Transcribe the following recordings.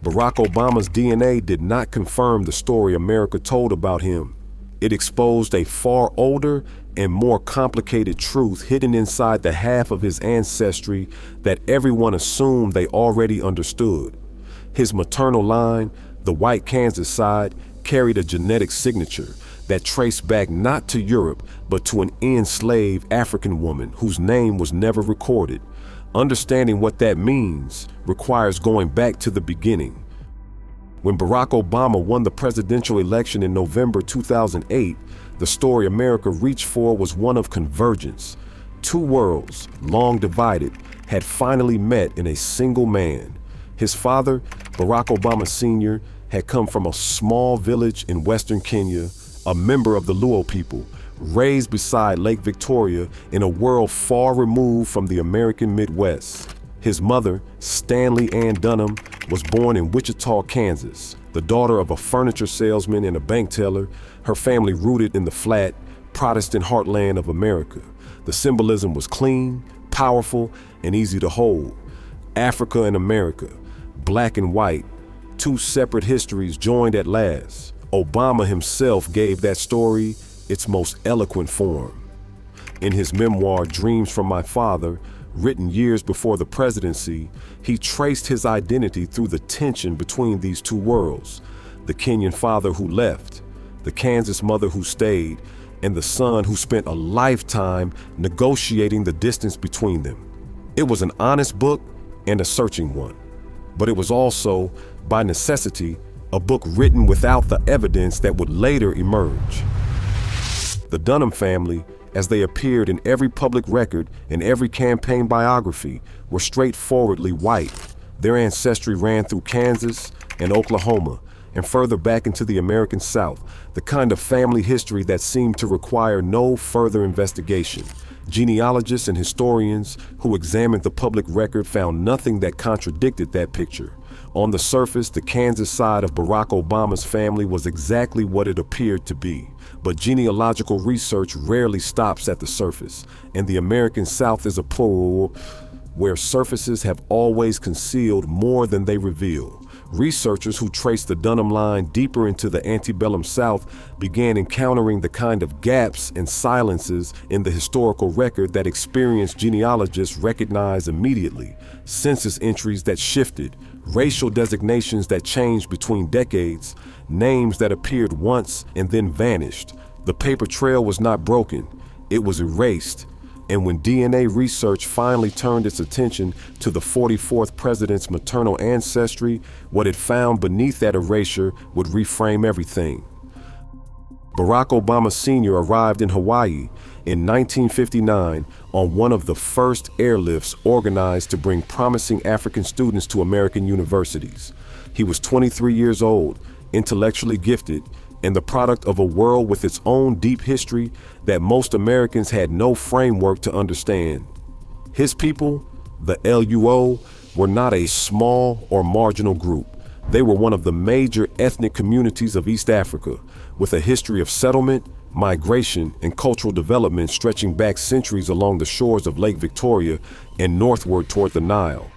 Barack Obama's DNA did not confirm the story America told about him. It exposed a far older and more complicated truth hidden inside the half of his ancestry that everyone assumed they already understood. His maternal line, the white Kansas side, carried a genetic signature that traced back not to Europe, but to an enslaved African woman whose name was never recorded. Understanding what that means requires going back to the beginning. When Barack Obama won the presidential election in November 2008, the story America reached for was one of convergence. Two worlds, long divided, had finally met in a single man. His father, Barack Obama Sr., had come from a small village in western Kenya, a member of the Luo people, raised beside Lake Victoria in a world far removed from the American Midwest. His mother, Stanley Ann Dunham, was born in Wichita, Kansas. The daughter of a furniture salesman and a bank teller, her family rooted in the flat, Protestant heartland of America. The symbolism was clean, powerful, and easy to hold. Africa and America, black and white, two separate histories joined at last. Obama himself gave that story its most eloquent form. In his memoir, Dreams from My Father, written years before the presidency, he traced his identity through the tension between these two worlds: the Kenyan father who left, the Kansas mother who stayed, and the son who spent a lifetime negotiating the distance between them. It was an honest book and a searching one, but it was also, by necessity, a book written without the evidence that would later emerge. The Dunham family, as they appeared in every public record and every campaign biography, were straightforwardly white. Their ancestry ran through Kansas and Oklahoma, and further back into the American South, the kind of family history that seemed to require no further investigation. Genealogists and historians who examined the public record found nothing that contradicted that picture. On the surface, the Kansas side of Barack Obama's family was exactly what it appeared to be. But genealogical research rarely stops at the surface, and the American South is a pool where surfaces have always concealed more than they reveal. Researchers who traced the Dunham line deeper into the antebellum South began encountering the kind of gaps and silences in the historical record that experienced genealogists recognize immediately: census entries that shifted, racial designations that changed between decades, names that appeared once and then vanished. The paper trail was not broken, it was erased. And when DNA research finally turned its attention to the 44th president's maternal ancestry, what it found beneath that erasure would reframe everything. Barack Obama Sr. arrived in Hawaii in 1959 on one of the first airlifts organized to bring promising African students to American universities. He was 23 years old, intellectually gifted, and the product of a world with its own deep history that most Americans had no framework to understand. His people, the LUO, were not a small or marginal group. They were one of the major ethnic communities of East Africa, with a history of settlement, migration, and cultural development stretching back centuries along the shores of Lake Victoria and northward toward the Nile.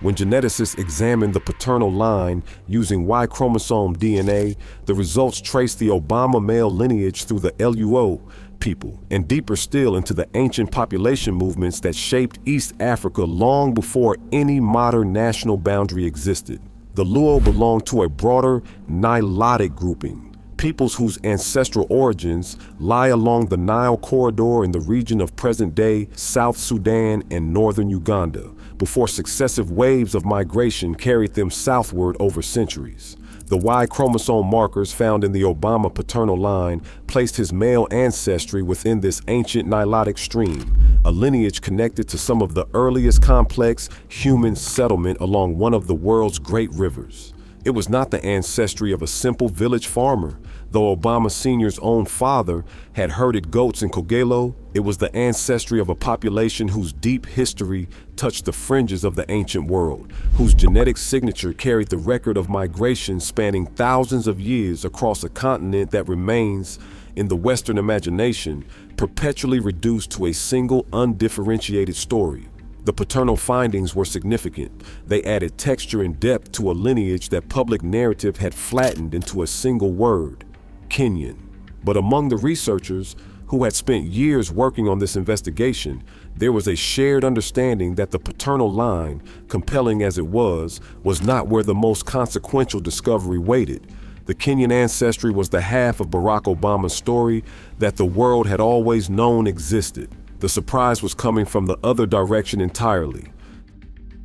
When geneticists examined the paternal line using Y chromosome DNA, the results traced the Obama male lineage through the LUO people, and deeper still into the ancient population movements that shaped East Africa long before any modern national boundary existed. The Luo belonged to a broader Nilotic grouping, peoples whose ancestral origins lie along the Nile corridor in the region of present-day South Sudan and northern Uganda, before successive waves of migration carried them southward over centuries. The Y chromosome markers found in the Obama paternal line placed his male ancestry within this ancient Nilotic stream, a lineage connected to some of the earliest complex human settlement along one of the world's great rivers. It was not the ancestry of a simple village farmer. Though Obama Sr.'s own father had herded goats in Kogelo, it was the ancestry of a population whose deep history touched the fringes of the ancient world, whose genetic signature carried the record of migration spanning thousands of years across a continent that remains, in the Western imagination, perpetually reduced to a single undifferentiated story. The paternal findings were significant. They added texture and depth to a lineage that public narrative had flattened into a single word: Kenyan. But among the researchers who had spent years working on this investigation, there was a shared understanding that the paternal line, compelling as it was not where the most consequential discovery waited. The Kenyan ancestry was the half of Barack Obama's story that the world had always known existed. The surprise was coming from the other direction entirely.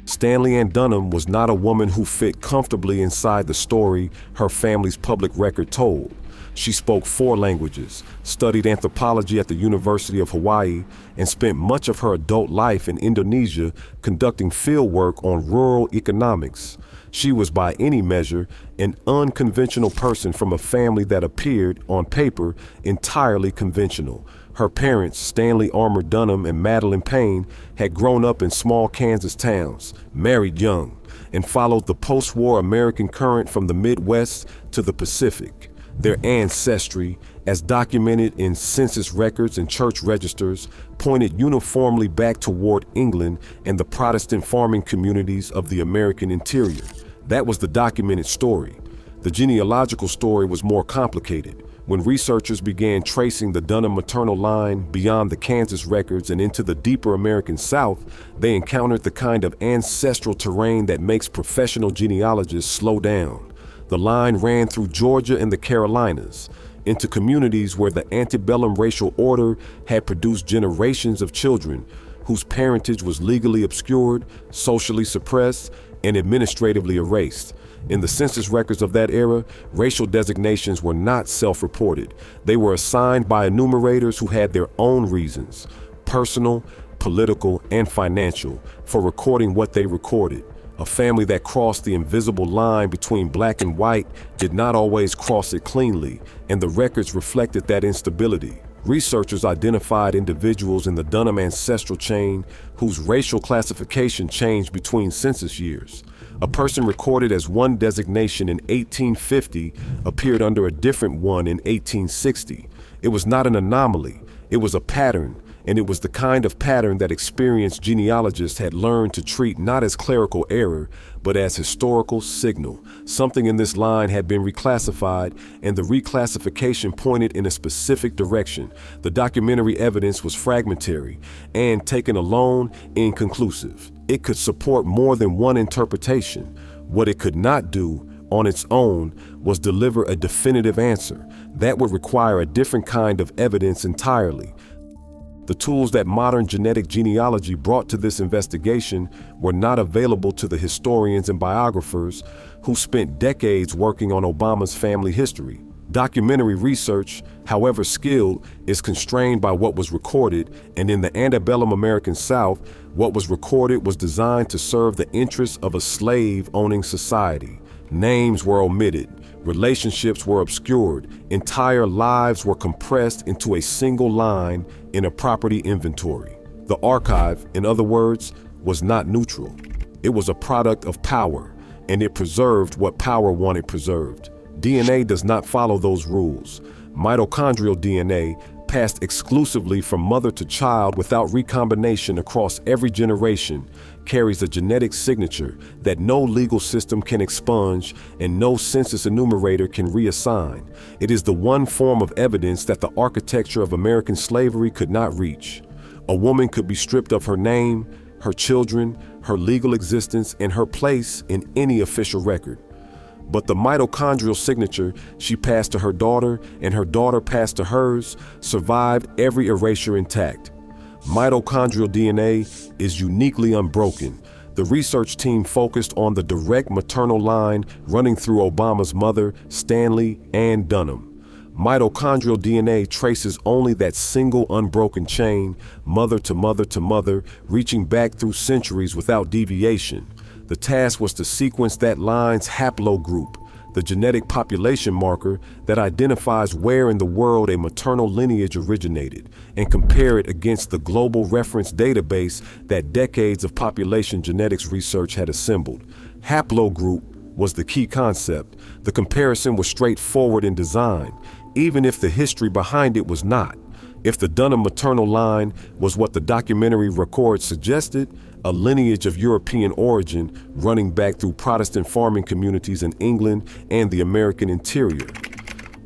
Stanley Ann Dunham was not a woman who fit comfortably inside the story her family's public record told. She spoke 4 languages, studied anthropology at the University of Hawaii, and spent much of her adult life in Indonesia conducting field work on rural economics. She was, by any measure, an unconventional person from a family that appeared, on paper, entirely conventional. Her parents, Stanley Armour Dunham and Madeline Payne, had grown up in small Kansas towns, married young, and followed the post-war American current from the Midwest to the Pacific. Their ancestry, as documented in census records and church registers, pointed uniformly back toward England and the Protestant farming communities of the American interior. That was the documented story. The genealogical story was more complicated. When researchers began tracing the Dunham maternal line beyond the Kansas records and into the deeper American South, they encountered the kind of ancestral terrain that makes professional genealogists slow down. The line ran through Georgia and the Carolinas, into communities where the antebellum racial order had produced generations of children whose parentage was legally obscured, socially suppressed, and administratively erased. In the census records of that era, racial designations were not self-reported. They were assigned by enumerators who had their own reasons, personal, political, and financial, for recording what they recorded. A family that crossed the invisible line between black and white did not always cross it cleanly, and the records reflected that instability. Researchers identified individuals in the Dunham ancestral chain whose racial classification changed between census years. A person recorded as one designation in 1850 appeared under a different one in 1860. It was not an anomaly, it was a pattern, and it was the kind of pattern that experienced genealogists had learned to treat not as clerical error, but as historical signal. Something in this line had been reclassified, and the reclassification pointed in a specific direction. The documentary evidence was fragmentary and, taken alone, inconclusive. It could support more than one interpretation. What it could not do, on its own, was deliver a definitive answer. That would require a different kind of evidence entirely. The tools that modern genetic genealogy brought to this investigation were not available to the historians and biographers who spent decades working on Obama's family history. Documentary research, however skilled, is constrained by what was recorded, and in the antebellum American South, what was recorded was designed to serve the interests of a slave-owning society. Names were omitted, relationships were obscured, entire lives were compressed into a single line in a property inventory. The archive, in other words, was not neutral. It was a product of power, and it preserved what power wanted preserved. DNA does not follow those rules. Mitochondrial DNA, passed exclusively from mother to child without recombination across every generation, carries a genetic signature that no legal system can expunge and no census enumerator can reassign. It is the one form of evidence that the architecture of American slavery could not reach. A woman could be stripped of her name, her children, her legal existence, and her place in any official record. But the mitochondrial signature she passed to her daughter and her daughter passed to hers survived every erasure intact. Mitochondrial DNA is uniquely unbroken. The research team focused on the direct maternal line running through Obama's mother, Stanley Ann Dunham. Mitochondrial DNA traces only that single unbroken chain, mother to mother to mother, reaching back through centuries without deviation. The task was to sequence that line's haplogroup, the genetic population marker that identifies where in the world a maternal lineage originated, and compare it against the global reference database that decades of population genetics research had assembled. Haplogroup was the key concept. The comparison was straightforward in design, even if the history behind it was not. If the Dunham maternal line was what the documentary record suggested, a lineage of European origin running back through Protestant farming communities in England and the American interior.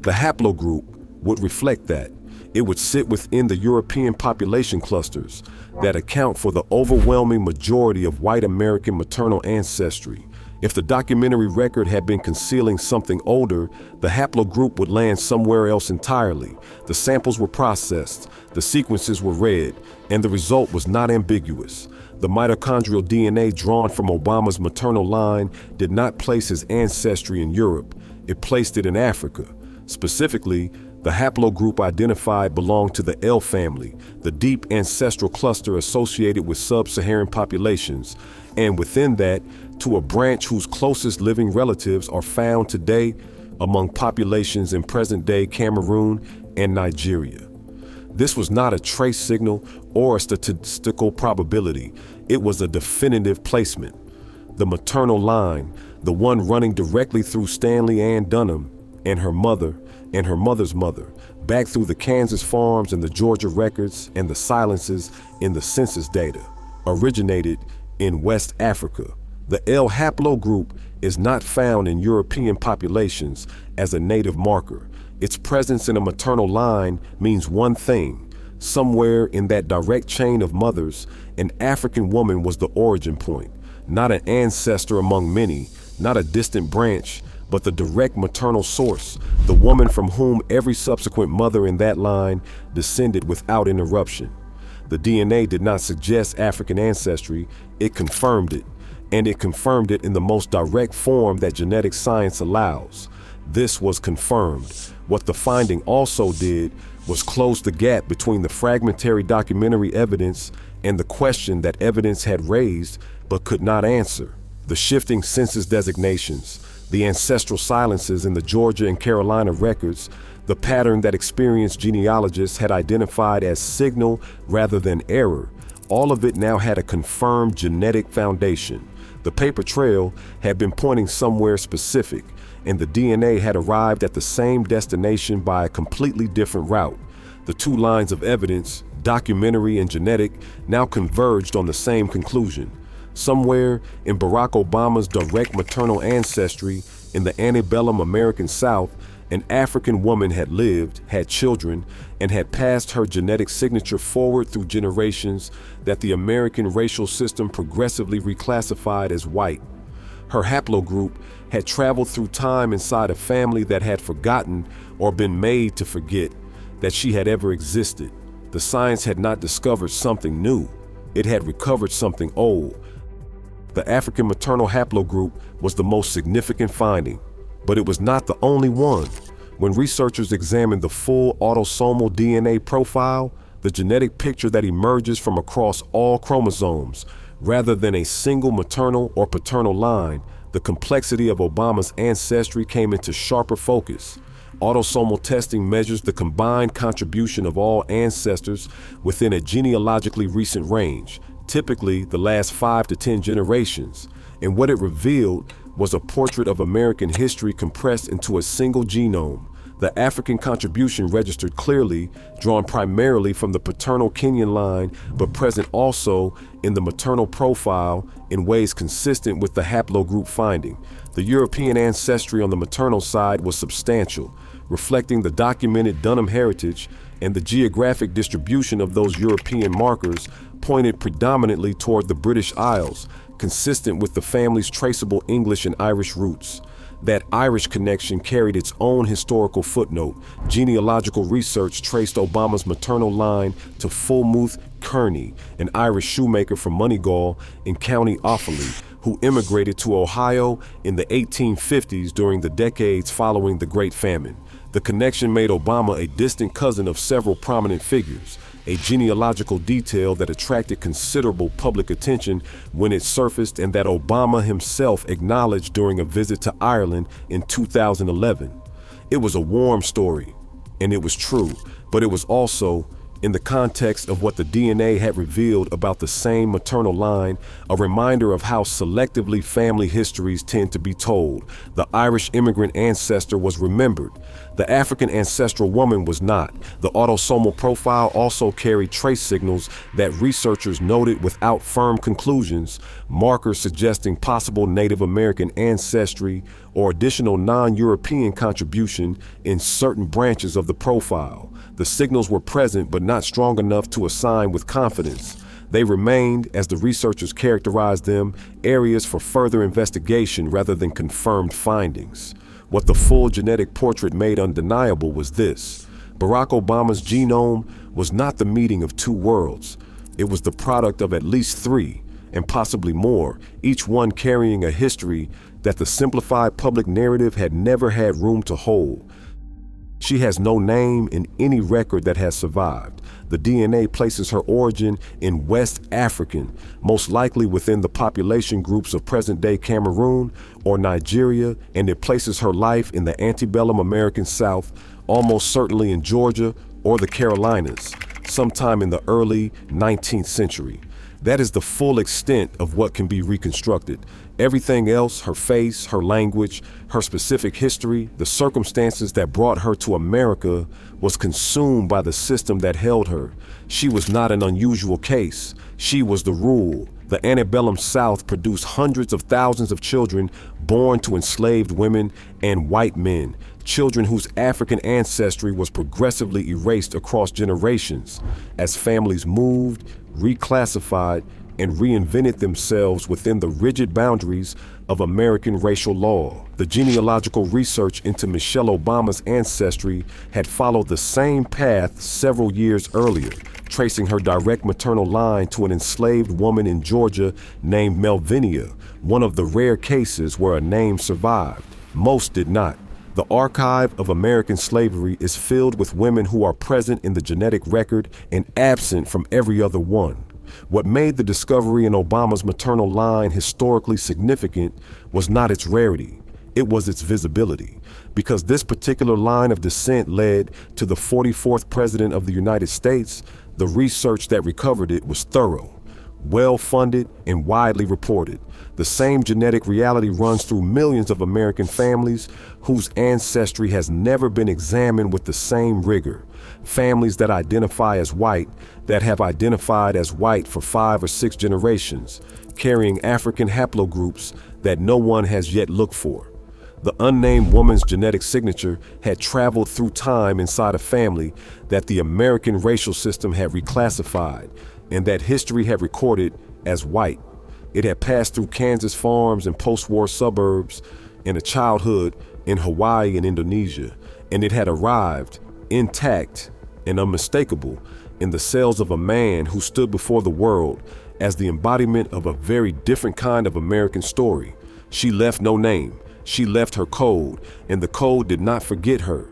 The haplogroup would reflect that. It would sit within the European population clusters that account for the overwhelming majority of white American maternal ancestry. If the documentary record had been concealing something older, the haplogroup would land somewhere else entirely. The samples were processed, the sequences were read, and the result was not ambiguous. The mitochondrial DNA drawn from Obama's maternal line did not place his ancestry in Europe. It placed it in Africa. Specifically, the haplogroup identified belonged to the L family, the deep ancestral cluster associated with sub-Saharan populations, and within that, to a branch whose closest living relatives are found today among populations in present-day Cameroon and Nigeria. This was not a trace signal or a statistical probability. It was a definitive placement. The maternal line, the one running directly through Stanley Ann Dunham and her mother and her mother's mother, back through the Kansas farms and the Georgia records and the silences in the census data, originated in West Africa. The L haplogroup is not found in European populations as a native marker. Its presence in a maternal line means one thing. Somewhere in that direct chain of mothers, an African woman was the origin point, not an ancestor among many, not a distant branch, but the direct maternal source, the woman from whom every subsequent mother in that line descended without interruption. The DNA did not suggest African ancestry, it confirmed it, and it confirmed it in the most direct form that genetic science allows. This was confirmed. What the finding also did was close the gap between the fragmentary documentary evidence and the question that evidence had raised but could not answer. The shifting census designations, the ancestral silences in the Georgia and Carolina records, the pattern that experienced genealogists had identified as signal rather than error, all of it now had a confirmed genetic foundation. The paper trail had been pointing somewhere specific, and the DNA had arrived at the same destination by a completely different route. The two lines of evidence, documentary and genetic, now converged on the same conclusion. Somewhere in Barack Obama's direct maternal ancestry in the antebellum American South, an African woman had lived, had children, and had passed her genetic signature forward through generations that the American racial system progressively reclassified as white. Her haplogroup had traveled through time inside a family that had forgotten or been made to forget that she had ever existed. The science had not discovered something new. It had recovered something old. The African maternal haplogroup was the most significant finding, but it was not the only one. When researchers examined the full autosomal DNA profile, the genetic picture that emerges from across all chromosomes, rather than a single maternal or paternal line, the complexity of Obama's ancestry came into sharper focus. Autosomal testing measures the combined contribution of all ancestors within a genealogically recent range, typically the last 5 to 10 generations, and what it revealed was a portrait of American history compressed into a single genome. The African contribution registered clearly, drawn primarily from the paternal Kenyan line, but present also in the maternal profile in ways consistent with the haplogroup finding. The European ancestry on the maternal side was substantial, reflecting the documented Dunham heritage, and the geographic distribution of those European markers pointed predominantly toward the British Isles, consistent with the family's traceable English and Irish roots. That Irish connection carried its own historical footnote. Genealogical research traced Obama's maternal line to Fulmuth Kearney, an Irish shoemaker from Moneygall in County Offaly, who immigrated to Ohio in the 1850s during the decades following the Great Famine. The connection made Obama a distant cousin of several prominent figures, a genealogical detail that attracted considerable public attention when it surfaced and that Obama himself acknowledged during a visit to Ireland in 2011. It was a warm story, and it was true, but it was also In the context of what the DNA had revealed about the same maternal line, a reminder of how selectively family histories tend to be told, the Irish immigrant ancestor was remembered. The African ancestral woman was not. The autosomal profile also carried trace signals that researchers noted without firm conclusions, markers suggesting possible Native American ancestry or additional non-European contribution in certain branches of the profile. The signals were present but not strong enough to assign with confidence. They remained, as the researchers characterized them, areas for further investigation rather than confirmed findings. What the full genetic portrait made undeniable was this: Barack Obama's genome was not the meeting of two worlds. It was the product of at least three, and possibly more, each one carrying a history that the simplified public narrative had never had room to hold. She has no name in any record that has survived. The DNA places her origin in West African, most likely within the population groups of present-day Cameroon or Nigeria, and it places her life in the antebellum American South, almost certainly in Georgia or the Carolinas, sometime in the early 19th century. That is the full extent of what can be reconstructed. Everything else, her face, her language, her specific history, the circumstances that brought her to America, was consumed by the system that held her. She was not an unusual case. She was the rule. The antebellum South produced hundreds of thousands of children born to enslaved women and white men, children whose African ancestry was progressively erased across generations as families moved, reclassified, and reinvented themselves within the rigid boundaries of American racial law. The genealogical research into Michelle Obama's ancestry had followed the same path several years earlier, tracing her direct maternal line to an enslaved woman in Georgia named Melvinia, one of the rare cases where a name survived. Most did not. The archive of American slavery is filled with women who are present in the genetic record and absent from every other one. What made the discovery in Obama's maternal line historically significant was not its rarity, it was its visibility. Because this particular line of descent led to the 44th president of the United States, the research that recovered it was thorough, well-funded, and widely reported. The same genetic reality runs through millions of American families whose ancestry has never been examined with the same rigor. Families that identify as white, that have identified as white for 5 or 6 generations, carrying African haplogroups that no one has yet looked for. The unnamed woman's genetic signature had traveled through time inside a family that the American racial system had reclassified and that history had recorded as white. It had passed through Kansas farms and post-war suburbs in a childhood in Hawaii and Indonesia, and it had arrived intact and unmistakable in the cells of a man who stood before the world as the embodiment of a very different kind of American story. She left no name. She left her code, and the code did not forget her.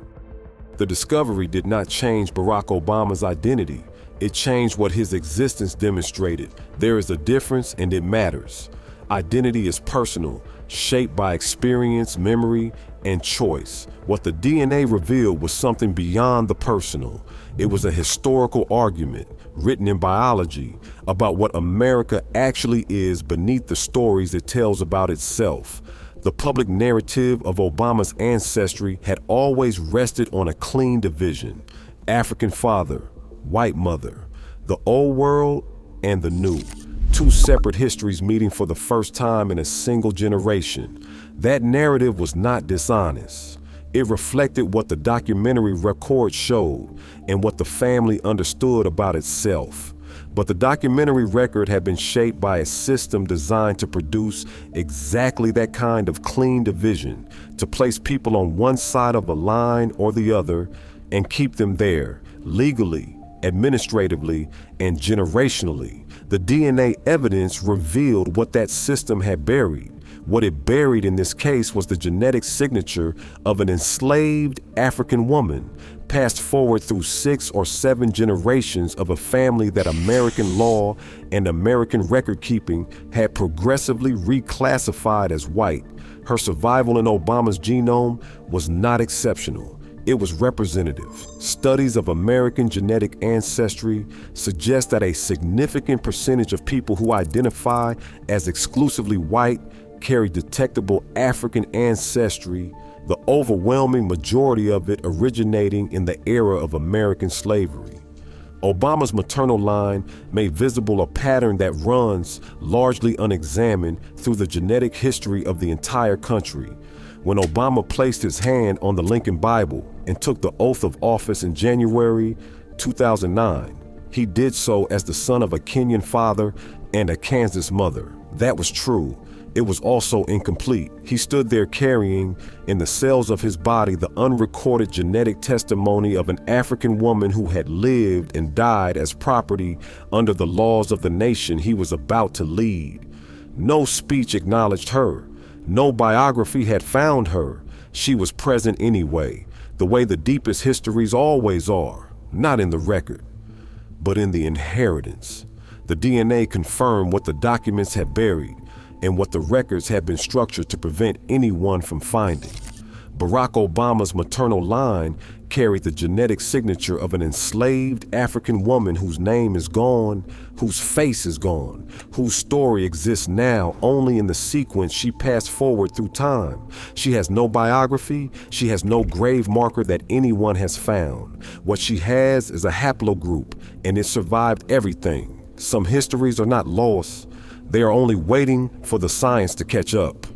The discovery did not change Barack Obama's identity. It changed what his existence demonstrated. There is a difference, and it matters. Identity is personal, shaped by experience, memory, and choice. What the DNA revealed was something beyond the personal. It was a historical argument, written in biology, about what America actually is beneath the stories it tells about itself. The public narrative of Obama's ancestry had always rested on a clean division: African father, white mother, the old world and the new. Two separate histories meeting for the first time in a single generation. That narrative was not dishonest. It reflected what the documentary record showed and what the family understood about itself. But the documentary record had been shaped by a system designed to produce exactly that kind of clean division, to place people on one side of a line or the other and keep them there, legally, administratively, and generationally. The DNA evidence revealed what that system had buried. What it buried in this case was the genetic signature of an enslaved African woman, passed forward through 6 or 7 generations of a family that American law and American record keeping had progressively reclassified as white. Her survival in Obama's genome was not exceptional. It was representative. Studies of American genetic ancestry suggest that a significant percentage of people who identify as exclusively white carry detectable African ancestry, the overwhelming majority of it originating in the era of American slavery. Obama's maternal line made visible a pattern that runs, largely unexamined, through the genetic history of the entire country. When Obama placed his hand on the Lincoln Bible and took the oath of office in January 2009, he did so as the son of a Kenyan father and a Kansas mother. That was true. It was also incomplete. He stood there carrying, in the cells of his body, the unrecorded genetic testimony of an African woman who had lived and died as property under the laws of the nation he was about to lead. No speech acknowledged her. No biography had found her. She was present anyway, the way the deepest histories always are, not in the record, but in the inheritance. The DNA confirmed what the documents had buried and what the records had been structured to prevent anyone from finding. Barack Obama's maternal line carried the genetic signature of an enslaved African woman whose name is gone, whose face is gone, whose story exists now only in the sequence she passed forward through time. She has no biography, she has no grave marker that anyone has found. What she has is a haplogroup, and it survived everything. Some histories are not lost, they are only waiting for the science to catch up.